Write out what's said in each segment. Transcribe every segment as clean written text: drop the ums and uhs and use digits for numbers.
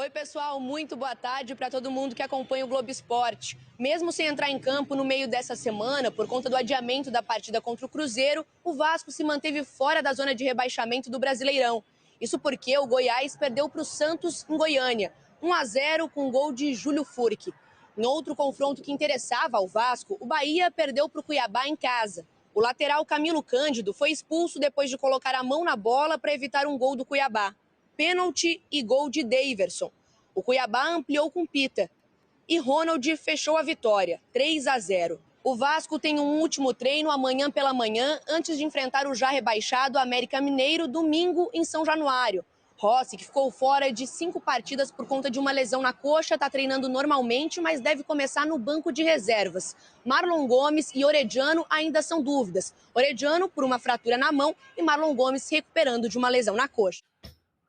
Oi, pessoal, muito boa tarde para todo mundo que acompanha o Globo Esporte. Mesmo sem entrar em campo no meio dessa semana, por conta do adiamento da partida contra o Cruzeiro, o Vasco se manteve fora da zona de rebaixamento do Brasileirão. Isso porque o Goiás perdeu para o Santos em Goiânia, 1-0 com gol de Júlio Furque. Em outro confronto que interessava ao Vasco, o Bahia perdeu para o Cuiabá em casa. O lateral Camilo Cândido foi expulso depois de colocar a mão na bola para evitar um gol do Cuiabá. Pênalti e gol de Daverson. O Cuiabá ampliou com Pita. E Ronald fechou a vitória, 3-0. O Vasco tem um último treino amanhã pela manhã, antes de enfrentar o já rebaixado América Mineiro, domingo em São Januário. Rossi, que ficou fora de 5 partidas por conta de uma lesão na coxa, está treinando normalmente, mas deve começar no banco de reservas. Marlon Gomes e Orediano ainda são dúvidas. Orediano por uma fratura na mão e Marlon Gomes se recuperando de uma lesão na coxa.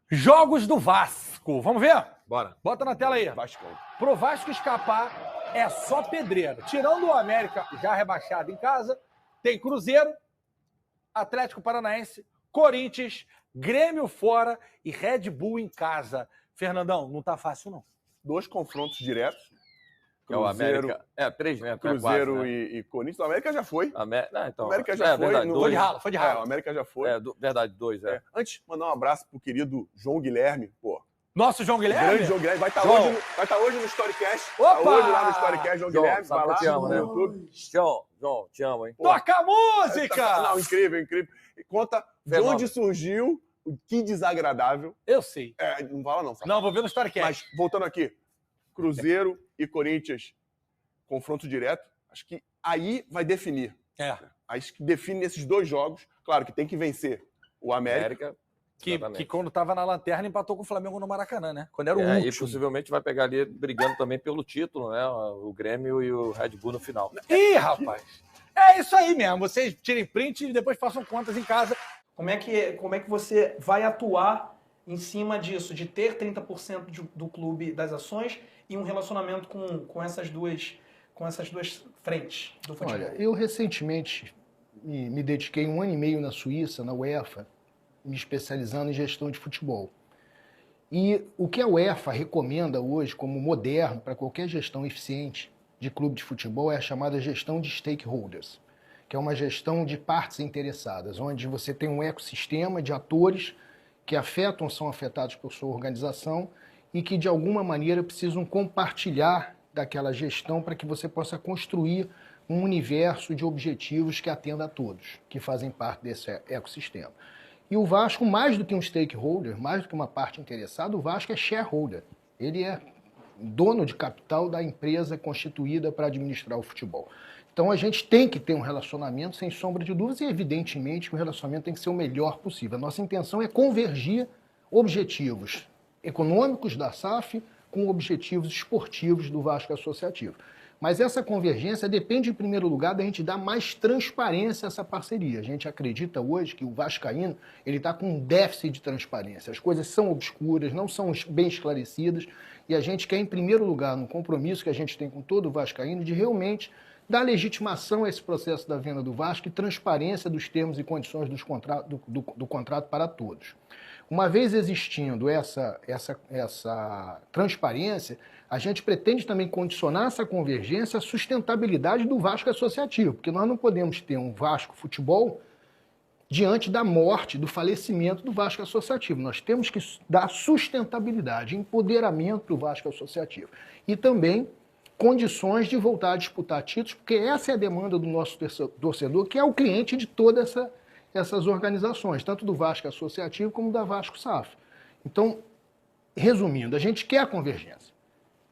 Jogos do Vasco. Vamos ver? Bora. Bota na tela aí. Vascão. Pro Vasco escapar é só pedreira. Tirando o América já rebaixado em casa, tem Cruzeiro, Atlético Paranaense, Corinthians, Grêmio fora e Red Bull em casa. Fernandão, não tá fácil não. 2 confrontos diretos. É o América. É, 3, né? Cruzeiro 4, né? e Corinthians. O América já foi. Não, então, O América já foi. Verdade, Foi de ralo, foi de ralo. O América já foi. Verdade, 2, é. Antes, mandar um abraço pro querido João Guilherme. Pô, Nosso João Guilherme? grande João Guilherme. Vai estar hoje no Storycast. Opa! Tá hoje lá no Storycast, João Guilherme. sabe Vai lá que eu te amo, no né? YouTube. João, te amo, hein? Toca a música! Não, incrível, incrível. E conta de Fenômeno. onde surgiu o Que Desagradável. Eu sei. Não fala não, sabe? Não, vou ver no Storycast. Mas, voltando aqui, Cruzeiro e Corinthians, confronto direto, acho que aí vai definir. Acho que define nesses 2 jogos. Claro que tem que vencer o América. Que quando tava na lanterna empatou com o Flamengo no Maracanã, né? Quando era o E último. possivelmente vai pegar ali brigando também pelo título, né? O Grêmio e o Red Bull no final. Ih, rapaz! É isso aí mesmo. Vocês tirem print e depois façam contas em casa. Como é que você vai atuar em cima disso, de ter 30% do clube das ações e um relacionamento com essas duas frentes do futebol? Olha, eu recentemente me dediquei 1 ano e meio na Suíça, na UEFA, me especializando em gestão de futebol. E o que a UEFA recomenda hoje como moderno para qualquer gestão eficiente de clube de futebol é a chamada gestão de stakeholders, que é uma gestão de partes interessadas, onde você tem um ecossistema de atores que são afetados por sua organização e que de alguma maneira precisam compartilhar daquela gestão para que você possa construir um universo de objetivos que atenda a todos, que fazem parte desse ecossistema. E o Vasco, mais do que um stakeholder, mais do que uma parte interessada, o Vasco é shareholder. Ele é dono de capital da empresa constituída para administrar o futebol. Então a gente tem que ter um relacionamento, sem sombra de dúvidas, e evidentemente que o relacionamento tem que ser o melhor possível. A nossa intenção é convergir objetivos econômicos da SAF com objetivos esportivos do Vasco Associativo. Mas essa convergência depende, em primeiro lugar, da gente dar mais transparência a essa parceria. A gente acredita hoje que o vascaíno está com um déficit de transparência. As coisas são obscuras, não são bem esclarecidas, e a gente quer, em primeiro lugar, no compromisso que a gente tem com todo o vascaíno, de realmente dar legitimação a esse processo da venda do Vasco e transparência dos termos e condições do contrato para todos. Uma vez existindo essa transparência, a gente pretende também condicionar essa convergência à sustentabilidade do Vasco Associativo, porque nós não podemos ter um Vasco Futebol diante da morte, do falecimento do Vasco Associativo. Nós temos que dar sustentabilidade, empoderamento para o Vasco Associativo. E também condições de voltar a disputar títulos, porque essa é a demanda do nosso torcedor, que é o cliente de todas essas organizações, tanto do Vasco Associativo como da Vasco SAF. Então, resumindo, a gente quer a convergência.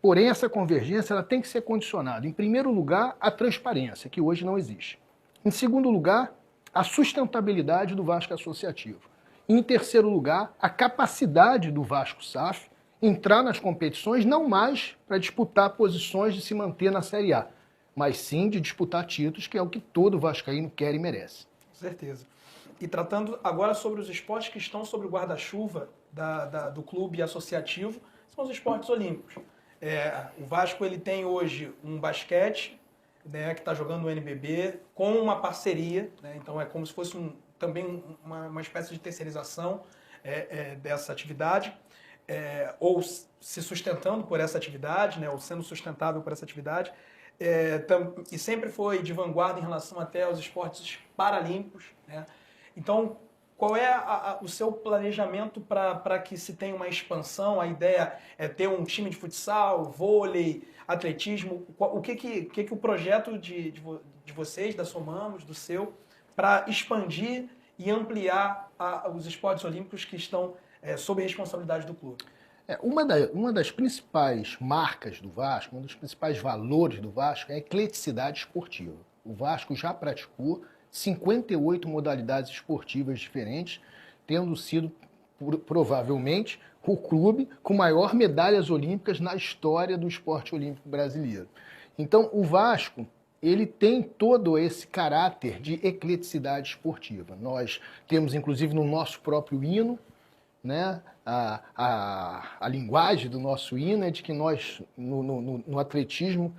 Porém, essa convergência ela tem que ser condicionada, em primeiro lugar, à transparência, que hoje não existe. Em segundo lugar, a sustentabilidade do Vasco Associativo. E, em terceiro lugar, a capacidade do Vasco SAF entrar nas competições não mais para disputar posições de se manter na Série A, mas sim de disputar títulos, que é o que todo vascaíno quer e merece. Com certeza. E tratando agora sobre os esportes que estão sob o guarda-chuva do clube associativo, são os esportes olímpicos. O Vasco ele tem hoje um basquete, né, que está jogando o NBB, com uma parceria, né, então é como se fosse também uma espécie de terceirização dessa atividade. ou se sustentando por essa atividade, né, ou sendo sustentável por essa atividade, e sempre foi de vanguarda em relação até aos esportes paralímpicos, né? Então, qual é o seu planejamento para que se tenha uma expansão? A ideia é ter um time de futsal, vôlei, atletismo. O que o projeto de vocês, da Somamos, do seu, para expandir e ampliar os esportes olímpicos que estão sob responsabilidade do clube? Uma das principais marcas do Vasco, um dos principais valores do Vasco é a ecleticidade esportiva. O Vasco já praticou 58 modalidades esportivas diferentes, tendo sido provavelmente o clube com maior medalhas olímpicas na história do esporte olímpico brasileiro. Então, o Vasco, ele tem todo esse caráter de ecleticidade esportiva. Nós temos, inclusive, no nosso próprio hino, né, a linguagem do nosso hino é de que nós, no atletismo,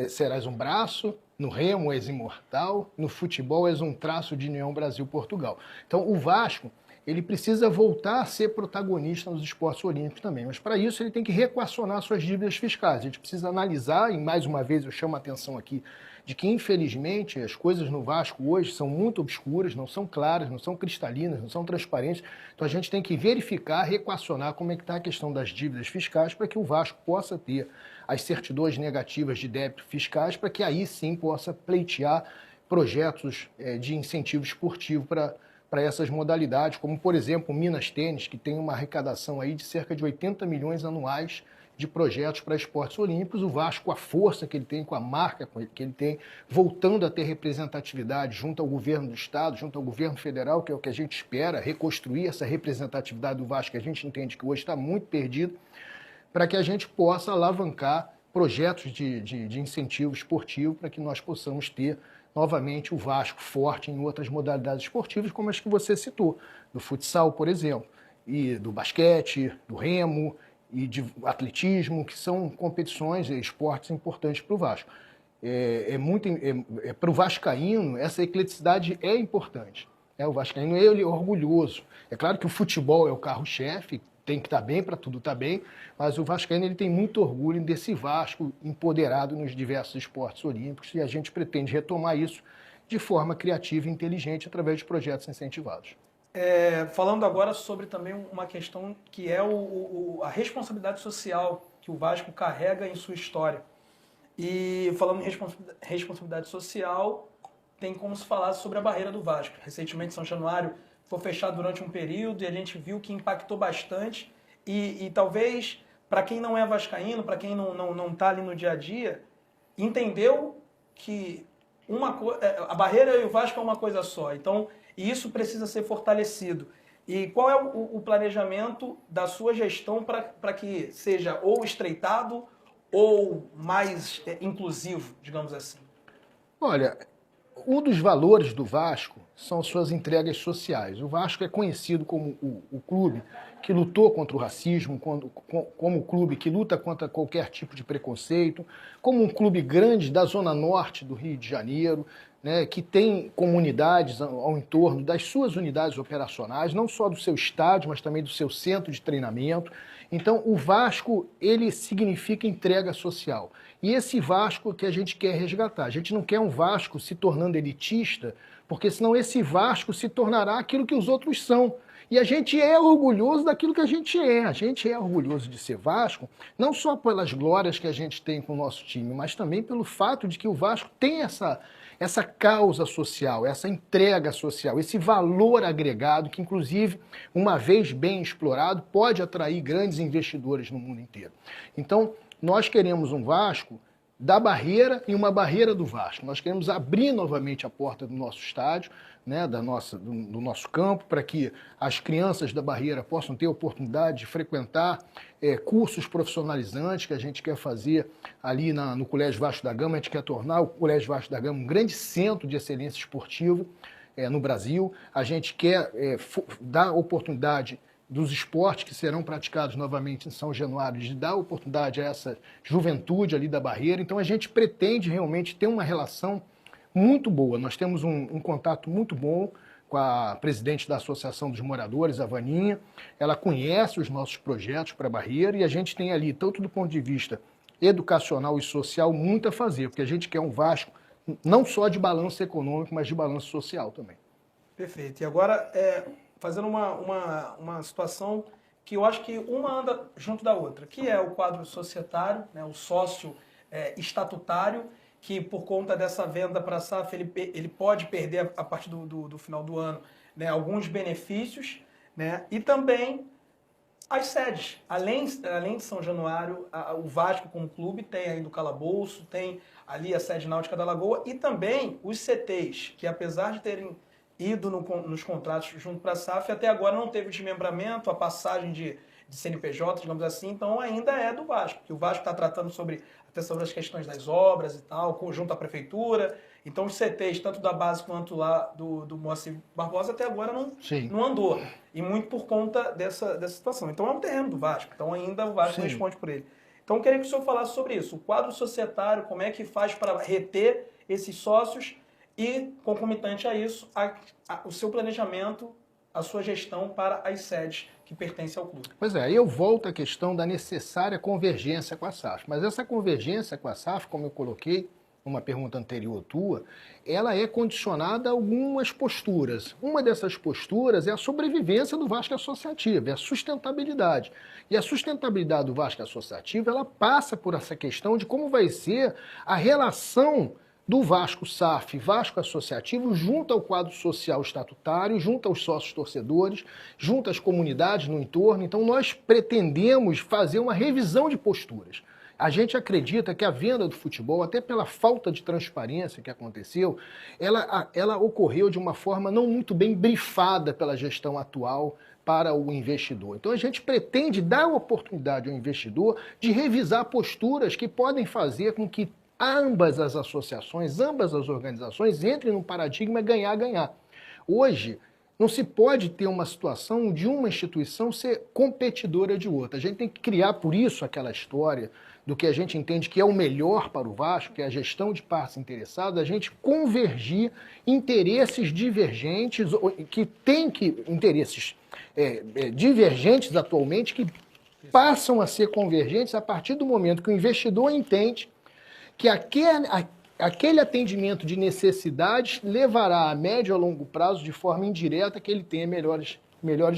serás um braço, no remo és imortal, no futebol és um traço de união Brasil-Portugal. Então, o Vasco, ele precisa voltar a ser protagonista nos esportes olímpicos também, mas para isso ele tem que reequacionar suas dívidas fiscais. A gente precisa analisar, e mais uma vez eu chamo a atenção aqui, de que infelizmente as coisas no Vasco hoje são muito obscuras, não são claras, não são cristalinas, não são transparentes. Então a gente tem que verificar, reequacionar como é que está a questão das dívidas fiscais para que o Vasco possa ter as certidões negativas de débito fiscais, para que aí sim possa pleitear projetos de incentivo esportivo para essas modalidades, como por exemplo o Minas Tênis, que tem uma arrecadação aí de cerca de 80 milhões anuais de projetos para esportes olímpicos. O Vasco, com a força que ele tem, com a marca que ele tem, voltando a ter representatividade junto ao governo do Estado, junto ao governo federal, que é o que a gente espera, reconstruir essa representatividade do Vasco, que a gente entende que hoje está muito perdido, para que a gente possa alavancar projetos de incentivo esportivo para que nós possamos ter novamente o Vasco forte em outras modalidades esportivas, como as que você citou, do futsal, por exemplo, e do basquete, do remo e de atletismo, que são competições e esportes importantes para o Vasco. Para o vascaíno, essa ecleticidade é importante. O vascaíno ele é orgulhoso. É claro que o futebol é o carro-chefe, tem que estar bem para tudo estar bem, mas o vascaíno ele tem muito orgulho desse Vasco empoderado nos diversos esportes olímpicos e a gente pretende retomar isso de forma criativa e inteligente através de projetos incentivados. Falando agora sobre também uma questão que é a responsabilidade social que o Vasco carrega em sua história. E falando em responsabilidade social, tem como se falar sobre a barreira do Vasco. Recentemente, São Januário foi fechado durante um período e a gente viu que impactou bastante. E talvez, para quem não é vascaíno, para quem não está ali no dia a dia, entendeu que a barreira e o Vasco é uma coisa só. Então, isso precisa ser fortalecido. E qual é o planejamento da sua gestão para que seja ou estreitado ou mais inclusivo, digamos assim? Olha, um dos valores do Vasco são suas entregas sociais. O Vasco é conhecido como o clube que lutou contra o racismo, como o clube que luta contra qualquer tipo de preconceito, como um clube grande da Zona Norte do Rio de Janeiro, né, que tem comunidades ao entorno das suas unidades operacionais, não só do seu estádio, mas também do seu centro de treinamento. Então, o Vasco, ele significa entrega social. E esse Vasco que a gente quer resgatar. A gente não quer um Vasco se tornando elitista, porque senão esse Vasco se tornará aquilo que os outros são. E a gente é orgulhoso daquilo que a gente é. A gente é orgulhoso de ser Vasco, não só pelas glórias que a gente tem com o nosso time, mas também pelo fato de que o Vasco tem essa causa social, essa entrega social, esse valor agregado que, inclusive, uma vez bem explorado, pode atrair grandes investidores no mundo inteiro. Então, nós queremos um Vasco da Barreira e uma Barreira do Vasco. Nós queremos abrir novamente a porta do nosso estádio, né, do nosso campo, para que as crianças da Barreira possam ter a oportunidade de frequentar cursos profissionalizantes que a gente quer fazer ali no Colégio Vasco da Gama. A gente quer tornar o Colégio Vasco da Gama um grande centro de excelência esportiva no Brasil. A gente quer dar oportunidade dos esportes que serão praticados novamente em São Januário, de dar oportunidade a essa juventude ali da Barreira. Então a gente pretende realmente ter uma relação muito boa. Nós temos um contato muito bom com a presidente da Associação dos Moradores, a Vaninha. Ela conhece os nossos projetos para a Barreira e a gente tem ali, tanto do ponto de vista educacional e social, muito a fazer, porque a gente quer um Vasco não só de balanço econômico, mas de balanço social também. Perfeito. E agora, fazendo uma situação que eu acho que uma anda junto da outra, que é o quadro societário, né, o sócio estatutário, que por conta dessa venda para a SAF, ele pode perder a partir do final do ano, né, alguns benefícios, né, e também as sedes. Além de São Januário, o Vasco como clube tem ainda o Calabouço, tem ali a sede náutica da Lagoa e também os CTs, que apesar de terem ido nos contratos junto para a SAF, até agora não teve desmembramento, a passagem de CNPJ, digamos assim, então ainda é do Vasco, que o Vasco está tratando até sobre as questões das obras e tal, junto à prefeitura. Então os CTs, tanto da base quanto lá do Moacir Barbosa, até agora não andou. E muito por conta dessa situação. Então é um terreno do Vasco, então ainda o Vasco responde por ele. Então eu queria que o senhor falasse sobre isso, o quadro societário, como é que faz para reter esses sócios e, concomitante a isso, o seu planejamento, a sua gestão para as sedes que pertencem ao clube. Pois é, aí eu volto à questão da necessária convergência com a SAF. Mas essa convergência com a SAF, como eu coloquei numa pergunta anterior tua, ela é condicionada a algumas posturas. Uma dessas posturas é a sobrevivência do Vasco Associativo, é a sustentabilidade. E a sustentabilidade do Vasco Associativo, ela passa por essa questão de como vai ser a relação do Vasco SAF, Vasco Associativo, junto ao quadro social estatutário, junto aos sócios torcedores, junto às comunidades no entorno. Então nós pretendemos fazer uma revisão de posturas. A gente acredita que a venda do futebol, até pela falta de transparência que aconteceu, ela ocorreu de uma forma não muito bem brifada pela gestão atual para o investidor. Então a gente pretende dar a oportunidade ao investidor de revisar posturas que podem fazer com que ambas as associações, ambas as organizações entrem num paradigma ganhar-ganhar. Hoje, não se pode ter uma situação de uma instituição ser competidora de outra. A gente tem que criar, por isso, aquela história do que a gente entende que é o melhor para o Vasco, que é a gestão de partes interessadas, a gente convergir interesses divergentes, interesses divergentes atualmente, que passam a ser convergentes a partir do momento que o investidor entende que aquele atendimento de necessidades levará a médio e a longo prazo, de forma indireta, que ele tenha melhores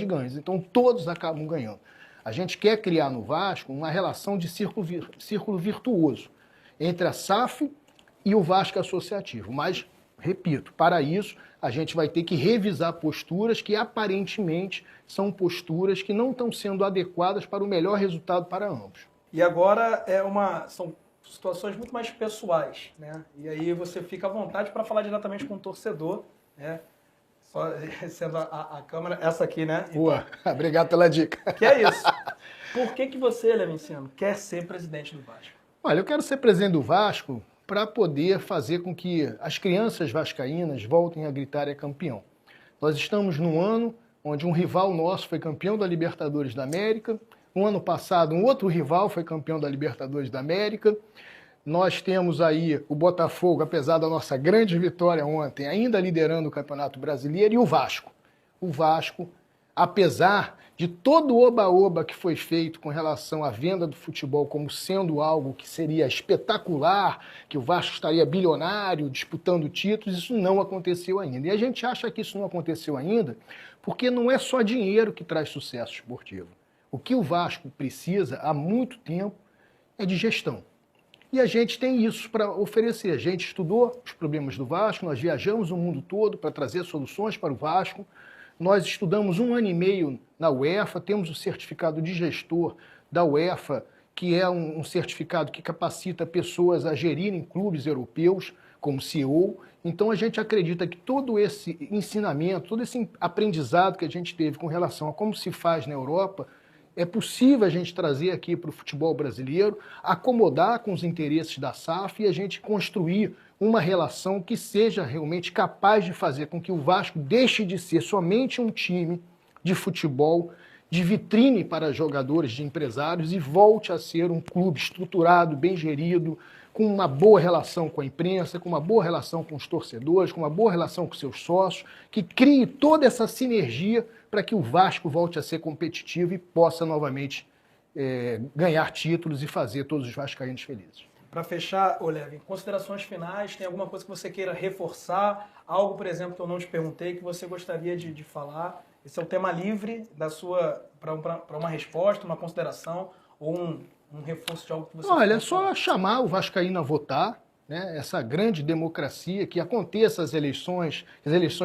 ganhos. Então, todos acabam ganhando. A gente quer criar no Vasco uma relação de círculo virtuoso entre a SAF e o Vasco Associativo. Mas, repito, para isso, a gente vai ter que revisar posturas que, aparentemente, são posturas que não estão sendo adequadas para o melhor resultado para ambos. E agora são situações muito mais pessoais, né? E aí você fica à vontade para falar diretamente com o torcedor, né? Só sendo a câmera, essa aqui, né? Boa, obrigado pela dica. Que é isso. Por que você, Levenciano, quer ser presidente do Vasco? Olha, eu quero ser presidente do Vasco para poder fazer com que as crianças vascaínas voltem a gritar é campeão. Nós estamos num ano onde um rival nosso foi campeão da Libertadores da América. No ano passado, um outro rival foi campeão da Libertadores da América. Nós temos aí o Botafogo, apesar da nossa grande vitória ontem, ainda liderando o Campeonato Brasileiro, e o Vasco. O Vasco, apesar de todo o oba-oba que foi feito com relação à venda do futebol como sendo algo que seria espetacular, que o Vasco estaria bilionário, disputando títulos, isso não aconteceu ainda. E a gente acha que isso não aconteceu ainda porque não é só dinheiro que traz sucesso esportivo. O que o Vasco precisa há muito tempo é de gestão. E a gente tem isso para oferecer. A gente estudou os problemas do Vasco, nós viajamos o mundo todo para trazer soluções para o Vasco. Nós estudamos 1 ano e meio na UEFA, temos o certificado de gestor da UEFA, que é um certificado que capacita pessoas a gerirem clubes europeus como CEO. Então a gente acredita que todo esse ensinamento, todo esse aprendizado que a gente teve com relação a como se faz na Europa, é possível a gente trazer aqui para o futebol brasileiro, acomodar com os interesses da SAF e a gente construir uma relação que seja realmente capaz de fazer com que o Vasco deixe de ser somente um time de futebol, de vitrine para jogadores, de empresários, e volte a ser um clube estruturado, bem gerido, com uma boa relação com a imprensa, com uma boa relação com os torcedores, com uma boa relação com seus sócios, que crie toda essa sinergia para que o Vasco volte a ser competitivo e possa novamente ganhar títulos e fazer todos os vascaínos felizes. Para fechar, Olev, considerações finais, tem alguma coisa que você queira reforçar? Algo, por exemplo, que eu não te perguntei, que você gostaria de falar? Esse é o tema livre para uma resposta, uma consideração ou um reforço de algo que você... Olha, é só chamar o vascaíno a votar, né? Essa grande democracia, que aconteça as eleições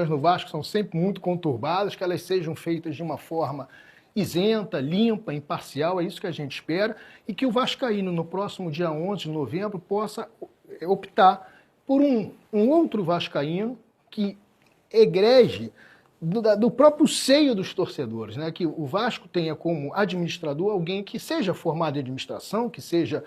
no Vasco são sempre muito conturbadas, que elas sejam feitas de uma forma isenta, limpa, imparcial, é isso que a gente espera, e que o vascaíno, no próximo dia 11 de novembro, possa optar por um outro vascaíno que egrege do próprio seio dos torcedores, né? Que o Vasco tenha como administrador alguém que seja formado em administração, que seja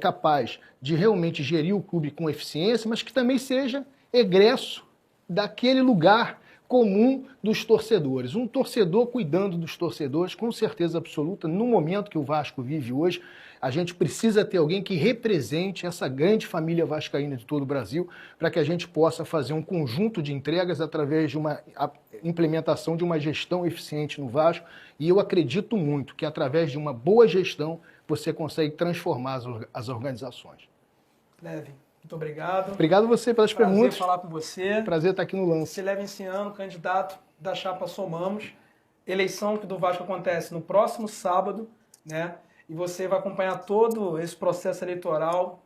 capaz de realmente gerir o clube com eficiência, mas que também seja egresso daquele lugar comum dos torcedores. Um torcedor cuidando dos torcedores, com certeza absoluta, no momento que o Vasco vive hoje, a gente precisa ter alguém que represente essa grande família vascaína de todo o Brasil, para que a gente possa fazer um conjunto de entregas através de uma implementação de uma gestão eficiente no Vasco, e eu acredito muito que através de uma boa gestão você consegue transformar as organizações. Leve. Muito obrigado. Obrigado a você pelas perguntas. Prazer falar com você. Prazer estar aqui no lance. Celeve Enciano, candidato da chapa Somamos. Eleição do Vasco acontece no próximo sábado, né? E você vai acompanhar todo esse processo eleitoral